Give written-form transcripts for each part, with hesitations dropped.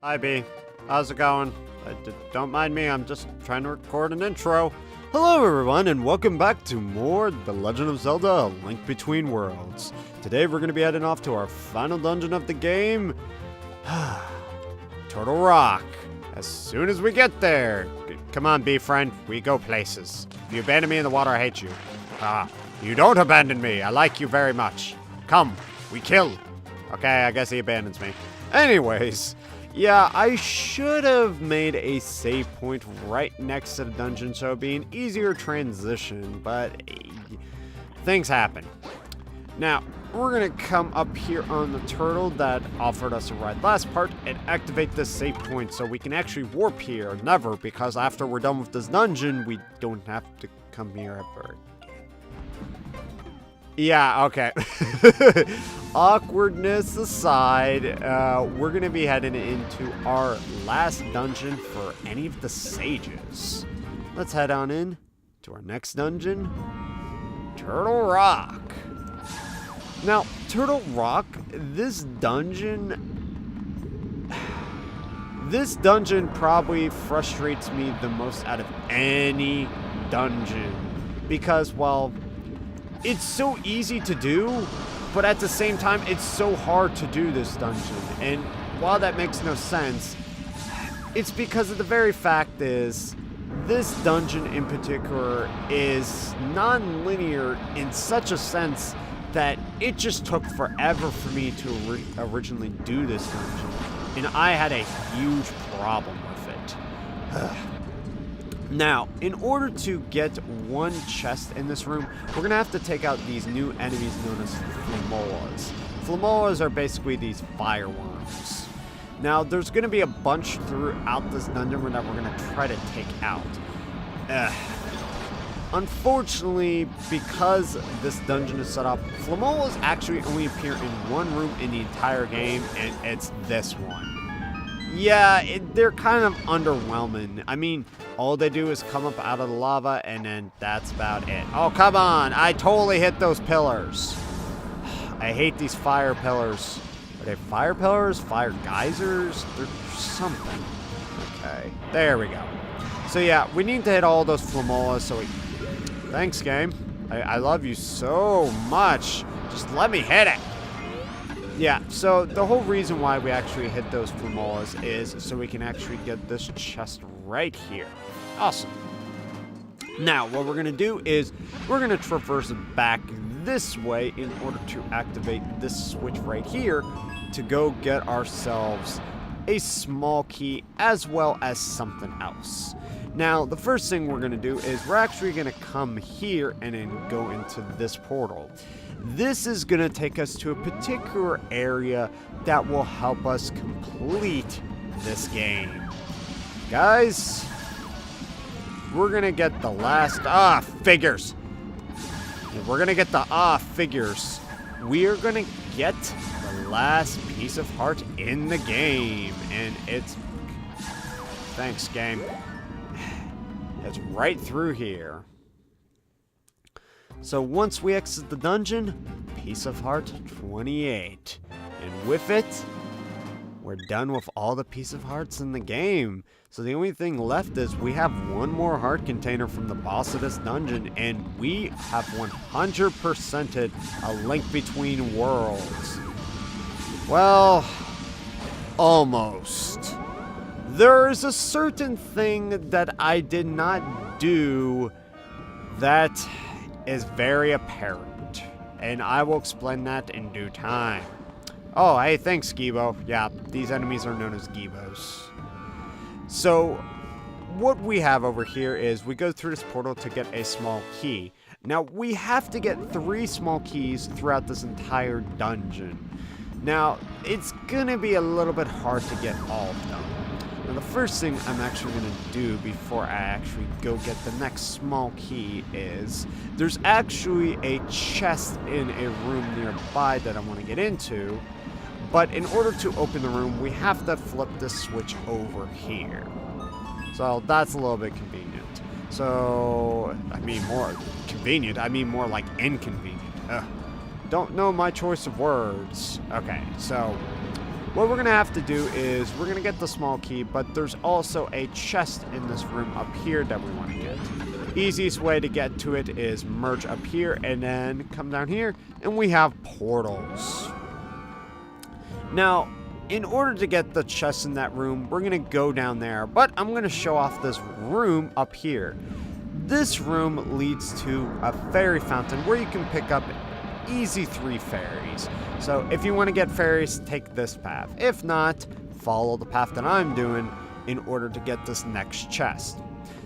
Hi, B. How's it going? Don't mind me, I'm just trying to record an intro. Hello, everyone, and welcome back to more The Legend of Zelda: A Link Between Worlds. Today, we're going to be heading off to our final dungeon of the game, Turtle Rock. As soon as we get there, come on, B friend, we go places. If you abandon me in the water, I hate you. You don't abandon me. I like you very much. Come, we kill. Okay, I guess he abandons me. Anyways. Yeah, I should have made a save point right next to the dungeon so it'd be an easier transition, but things happen. Now, we're gonna come up here on the turtle that offered us a ride last part and activate this save point so we can actually warp here. Never, because after we're done with this dungeon, we don't have to come here ever. Yeah, okay. Awkwardness aside, we're going to be heading into our last dungeon for any of the sages. Let's head on in to our next dungeon, Turtle Rock. Now, Turtle Rock, this dungeon probably frustrates me the most out of any dungeon because, well, it's so easy to do, but at the same time, it's so hard to do this dungeon. And while that makes no sense, it's because of the very fact is, this dungeon in particular is non-linear in such a sense that it just took forever for me to originally do this dungeon. And I had a huge problem with it. Now, in order to get one chest in this room, we're going to have to take out these new enemies known as Flamolas. Flamolas are basically these fireworms. Now, there's going to be a bunch throughout this dungeon that we're going to try to take out. Unfortunately, because this dungeon is set up, Flamolas actually only appear in one room in the entire game, and it's this one. Yeah, they're kind of underwhelming. I mean, all they do is come up out of the lava, and then that's about it. Oh, come on. I totally hit those pillars. I hate these fire pillars. Are they fire pillars? Fire geysers? They're something. Okay, there we go. So, yeah, we need to hit all those Flamolas, so we... Thanks, game. I love you so much. Just let me hit it. Yeah, so the whole reason why we actually hit those Flamolas is so we can actually get this chest right here. Awesome. Now, what we're going to do is we're going to traverse back this way in order to activate this switch right here to go get ourselves a small key as well as something else. Now, the first thing we're going to do is we're actually going to come here and then go into this portal. This is going to take us to a particular area that will help us complete this game. Guys, we're going to get the last... figures. We're going to get the... figures. We are going to get the last piece of heart in the game. And it's... Thanks, game. It's right through here. So once we exit the dungeon, piece of heart 28. And with it, we're done with all the piece of hearts in the game. So the only thing left is we have one more heart container from the boss of this dungeon, and we have 100%ed A Link Between Worlds. Well, almost. There is a certain thing that I did not do that is very apparent, and I will explain that in due time. Oh, hey, thanks, Gibo. Yeah, these enemies are known as Gibos. So, what we have over here is we go through this portal to get a small key. Now, we have to get 3 small keys throughout this entire dungeon. Now, it's gonna be a little bit hard to get all of them. Now, the first thing I'm actually going to do before I actually go get the next small key is there's actually a chest in a room nearby that I want to get into, but in order to open the room, we have to flip the switch over here. So that's a little bit convenient. So, I mean more convenient, I mean more like inconvenient. Don't know my choice of words. Okay, so What we're going to have to do is we're going to get the small key, but there's also a chest in this room up here that we want to get. Easiest way to get to it is merge up here and then come down here, and we have portals. Now, in order to get the chest in that room, we're going to go down there, but I'm going to show off this room up here. This room leads to a fairy fountain where you can pick up easy 3 fairies. So if you want to get fairies, take this path. If not, follow the path that I'm doing in order to get this next chest.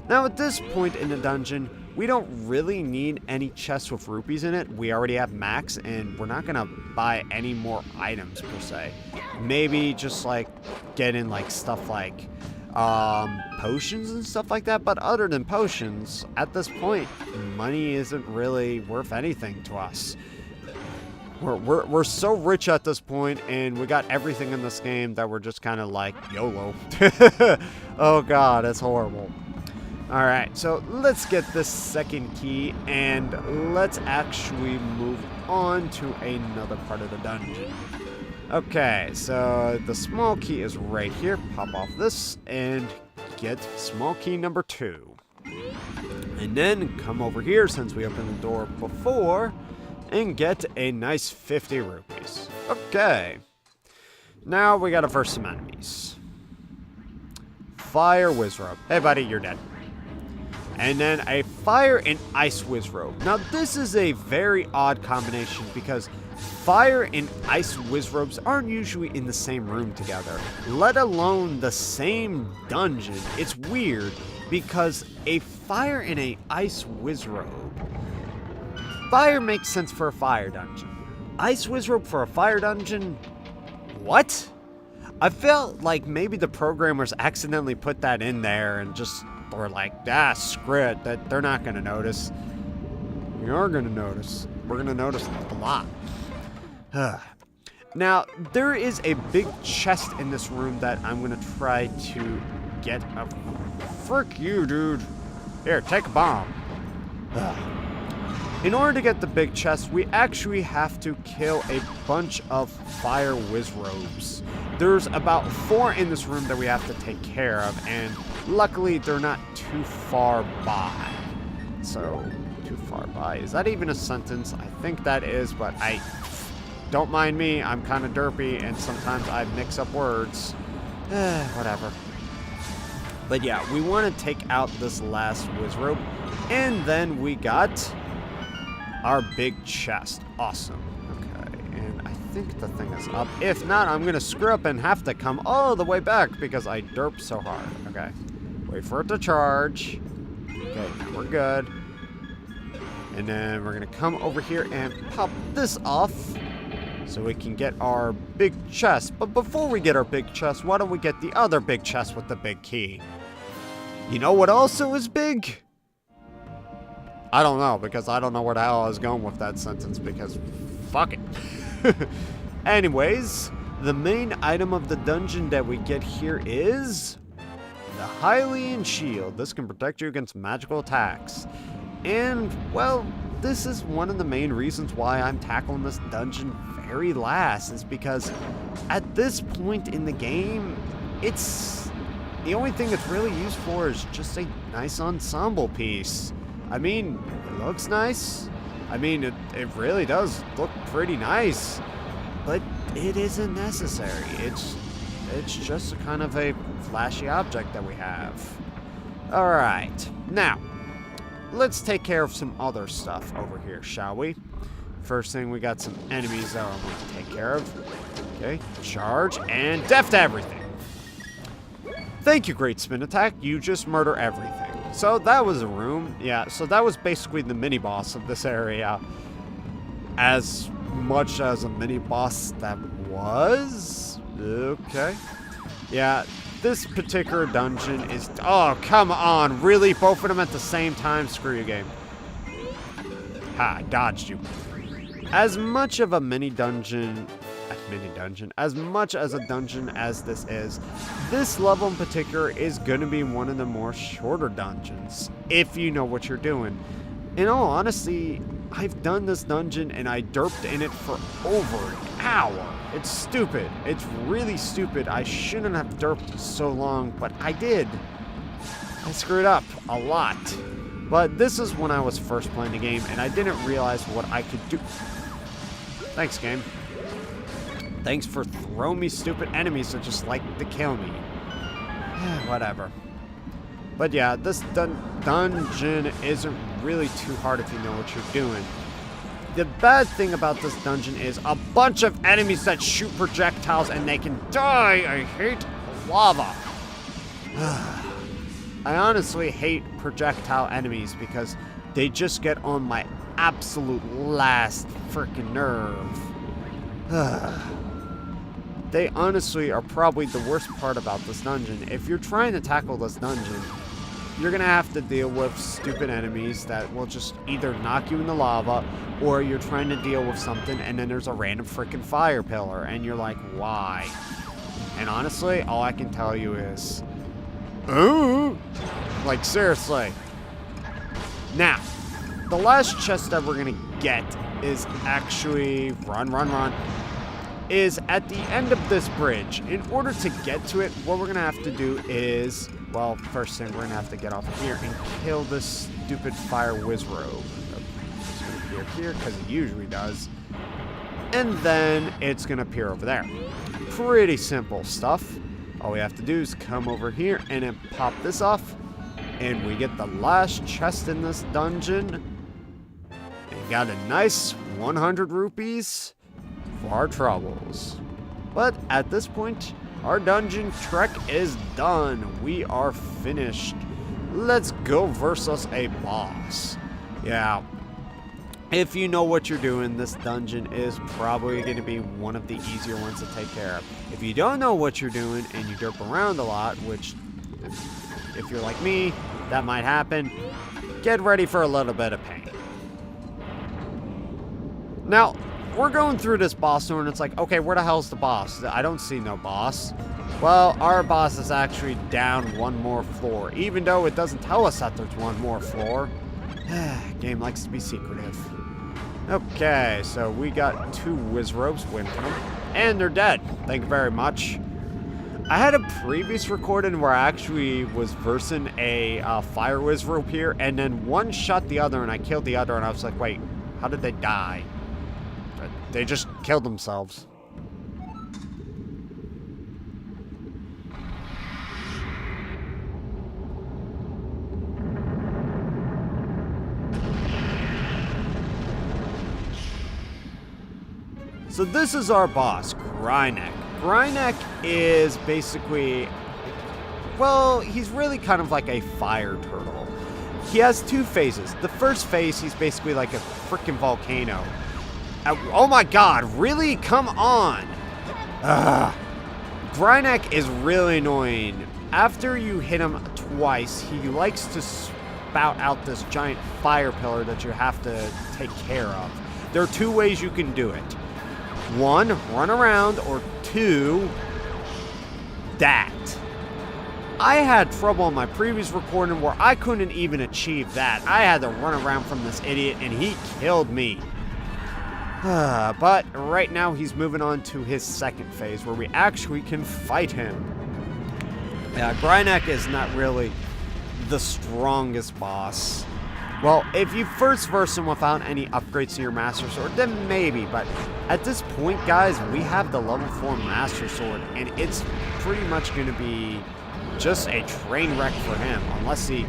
Now at this point in the dungeon, we don't really need any chests with rupees in it. We already have max, and we're not gonna buy any more items per se. Maybe just like get in like stuff like potions and stuff like that, but other than potions, at this point, money isn't really worth anything to us. We're so rich at this point, and we got everything in this game that we're just kind of like YOLO. Oh god, that's horrible. Alright, so let's get this second key, and let's actually move on to another part of the dungeon. Okay, so the small key is right here. Pop off this, and get small key number 2. And then come over here, since we opened the door before, and get a nice 50 rupees. Okay. Now we gotta verse some enemies. Fire Wizrobe. Hey buddy, you're dead. And then a Fire and Ice Wizrobe. Now this is a very odd combination because Fire and Ice Wizrobes aren't usually in the same room together, let alone the same dungeon. It's weird because a Fire and a Ice Wizrobe. Fire makes sense for a fire dungeon. Ice Wizrobe for a fire dungeon? What? I felt like maybe the programmers accidentally put that in there and just were like, ah, screw it, that they're not gonna notice. We are gonna notice. We're gonna notice a lot. Now, there is a big chest in this room that I'm gonna try to get a... Frick you, dude. Here, take a bomb. In order to get the big chest, we actually have to kill a bunch of Fire Wizrobes. There's about 4 in this room that we have to take care of, and luckily they're not too far by. So, too far by. Is that even a sentence? I think that is, but don't mind me. I'm kind of derpy, and sometimes I mix up words. Whatever. But yeah, we want to take out this last Wizrobe, and then we got our big chest. Awesome. Okay, and I think the thing is up. If not, I'm gonna screw up and have to come all the way back because I derped so hard. Okay, wait for it to charge. Okay, now we're good. And then we're gonna come over here and pop this off so we can get our big chest. But before we get our big chest, why don't we get the other big chest with the big key? You know what also is big? I don't know, because I don't know where the hell I was going with that sentence, because fuck it. Anyways, the main item of the dungeon that we get here is the Hylian Shield. This can protect you against magical attacks. And, well, this is one of the main reasons why I'm tackling this dungeon very last, is because at this point in the game, the only thing it's really used for is just a nice ensemble piece. I mean, it looks nice. I mean, it really does look pretty nice, but it isn't necessary. It's just a kind of a flashy object that we have. All right, now let's take care of some other stuff over here, shall we? First thing, we got some enemies that I want to take care of. Okay, charge and death to everything. Thank you, Great Spin Attack. You just murder everything. So that was a room. Yeah, so that was basically the mini-boss of this area. As much as a mini-boss that was. Okay. Yeah, this particular dungeon is... Oh, come on. Really? Both of them at the same time? Screw you, game. Ha, I dodged you. As much of a mini-dungeon... as much as a dungeon as this level in particular is going to be one of the more shorter dungeons, if you know what you're doing. In all honesty, I've done this dungeon and I derped in it for over an hour. It's stupid. It's really stupid. I shouldn't have derped so long, but I did. I screwed up a lot. But this is when I was first playing the game and I didn't realize what I could do. Thanks, game. Thanks for throwing me stupid enemies that just like to kill me. Whatever. But yeah, this dungeon isn't really too hard if you know what you're doing. The bad thing about this dungeon is a bunch of enemies that shoot projectiles and they can die. I hate lava. I honestly hate projectile enemies because they just get on my absolute last freaking nerve. They honestly are probably the worst part about this dungeon. If you're trying to tackle this dungeon, you're gonna have to deal with stupid enemies that will just either knock you in the lava, or you're trying to deal with something and then there's a random freaking fire pillar and you're like, why? And honestly, all I can tell you is, ooh, like seriously. Now, the last chest that we're gonna get is actually, run, is at the end of this bridge. In order to get to it, what we're gonna have to do is, well, first thing, we're gonna have to get off here and kill this stupid fire wizrobe. It's gonna appear here, because it usually does. And then it's gonna appear over there. Pretty simple stuff. All we have to do is come over here and then pop this off. And we get the last chest in this dungeon. And got a nice 100 rupees for our troubles. But at this point, our dungeon trek is done. We are finished. Let's go versus a boss. Yeah, if you know what you're doing, this dungeon is probably going to be one of the easier ones to take care of. If you don't know what you're doing and you derp around a lot, which if you're like me, that might happen, get ready for a little bit of pain. Now, we're going through this boss door and it's like, okay, where the hell's the boss? I don't see no boss. Well, our boss is actually down one more floor, even though it doesn't tell us that there's one more floor. Game likes to be secretive. Okay, so we got 2 wizrobes waiting for them, and they're dead. Thank you very much. I had a previous recording where I actually was versing a fire wizrobe here, and then one shot the other, and I killed the other, and I was like, wait, how did they die? They just killed themselves. So this is our boss, Grynek. Grynek is basically, well, he's really kind of like a fire turtle. He has 2 phases. The first phase, he's basically like a freaking volcano. Oh my god, really? Come on! Grynek is really annoying. After you hit him twice, he likes to spout out this giant fire pillar that you have to take care of. There are 2 ways you can do it. 1, run around, or 2, that. I had trouble on my previous recording where I couldn't even achieve that. I had to run around from this idiot and he killed me. But right now he's moving on to his second phase where we actually can fight him. Grynek is not really the strongest boss. Well, if you first verse him without any upgrades to your Master Sword, then maybe. But at this point, guys, we have the level 4 Master Sword, and it's pretty much going to be just a train wreck for him. Unless he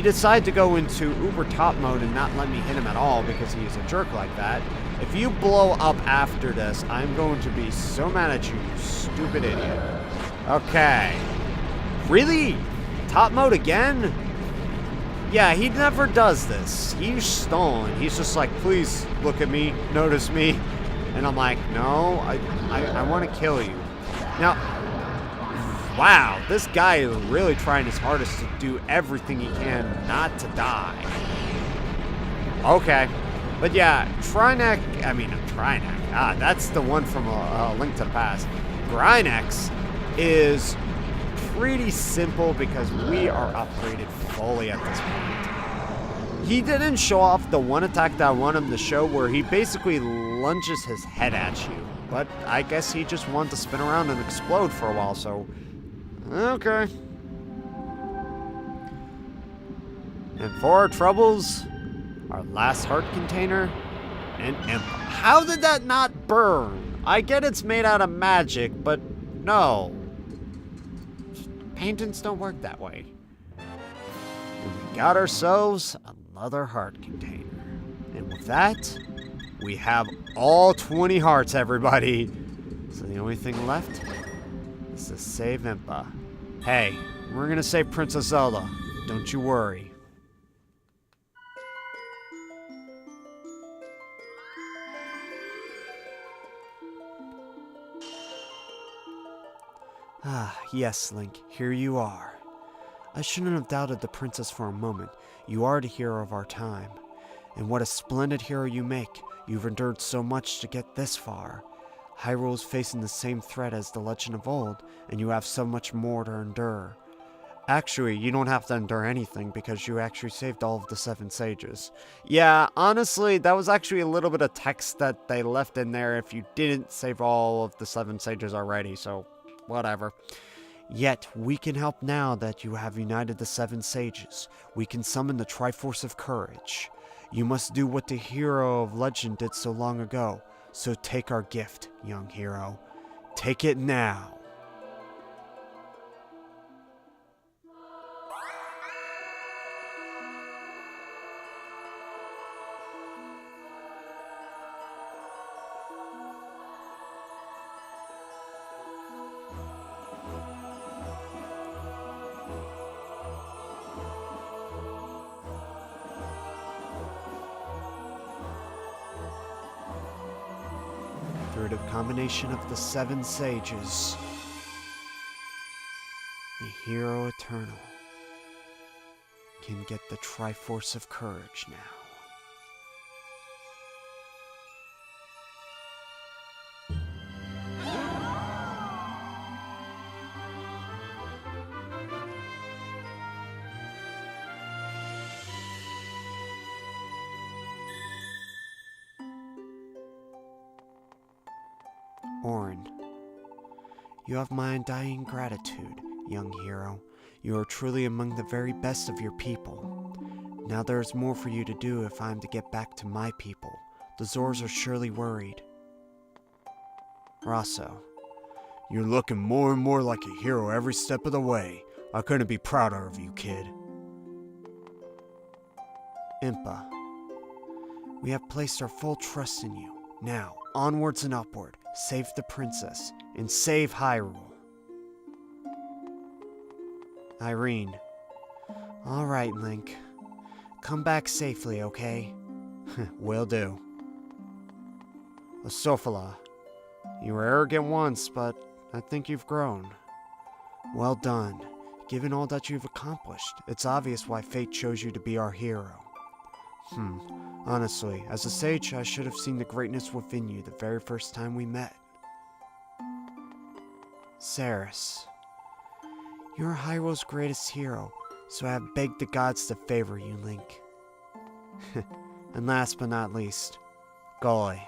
decided to go into uber top mode and not let me hit him at all because he's a jerk like that. If you blow up after this, I'm going to be so mad at you, you stupid idiot. Okay. Really? Top mode again? Yeah, he never does this. He's stalling. He's just like, please look at me, notice me. And I'm like, no, I want to kill you. Now, wow, this guy is really trying his hardest to do everything he can not to die. Okay. But yeah, Trinek, that's the one from a Link to the Past. Grynex is pretty simple because we are upgraded fully at this point. He didn't show off the one attack that I want him to show where he basically lunges his head at you. But I guess he just wanted to spin around and explode for a while, so... Okay. And for our troubles, our last heart container, an Impa. How did that not burn? I get it's made out of magic, but no. Paintings don't work that way. And we got ourselves another heart container. And with that, we have all 20 hearts, everybody. So the only thing left is to save Impa. Hey, we're gonna save Princess Zelda. Don't you worry. Ah, yes, Link, here you are. I shouldn't have doubted the princess for a moment. You are the hero of our time. And what a splendid hero you make. You've endured so much to get this far. Hyrule is facing the same threat as the legend of old, and you have so much more to endure. Actually, you don't have to endure anything because you actually saved all of the 7 sages. Yeah, honestly, that was actually a little bit of text that they left in there if you didn't save all of the 7 sages already, so... whatever. Yet, we can help now that you have united the 7 sages. We can summon the Triforce of Courage. You must do what the hero of legend did so long ago. So take our gift, young hero. Take it now. Through the combination of the 7 sages, the hero eternal can get the Triforce of Courage now. Auron, you have my undying gratitude, young hero. You are truly among the very best of your people. Now there is more for you to do if I am to get back to my people. The Zors are surely worried. Rosso, you're looking more and more like a hero every step of the way. I couldn't be prouder of you, kid. Impa, we have placed our full trust in you. Now, onwards and upward. Save the princess, and save Hyrule. Irene. Alright, Link. Come back safely, okay? Will do. Asophala. You were arrogant once, but I think you've grown. Well done. Given all that you've accomplished, it's obvious why fate chose you to be our hero. Honestly, as a sage, I should have seen the greatness within you the very first time we met. Ceres. You're Hyrule's greatest hero, so I have begged the gods to favor you, Link. And last but not least, Golly.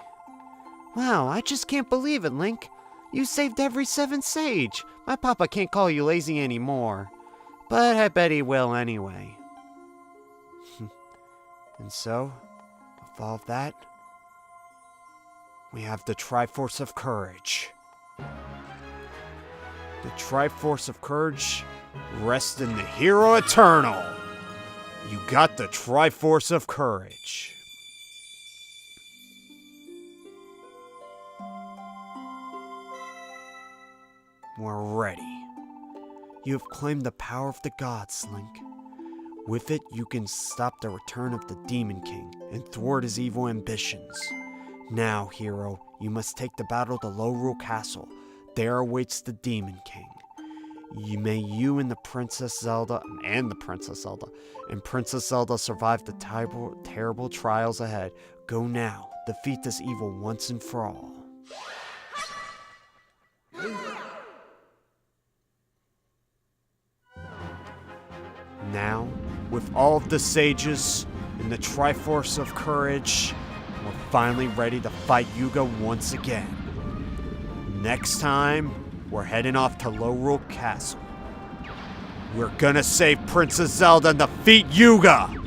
Wow, I just can't believe it, Link. You saved every 7th sage. My papa can't call you lazy anymore. But I bet he will anyway. And so, with all of that, we have the Triforce of Courage. The Triforce of Courage rests in the Hero Eternal. You got the Triforce of Courage. We're ready. You have claimed the power of the gods, Link. With it, you can stop the return of the Demon King and thwart his evil ambitions. Now, hero, you must take the battle to Lorule Castle. There awaits the Demon King. May you and Princess Zelda survive the terrible trials ahead. Go now, defeat this evil once and for all. Now, with all of the sages, in the Triforce of Courage, we're finally ready to fight Yuga once again. Next time, we're heading off to Lorule Castle. We're gonna save Princess Zelda and defeat Yuga!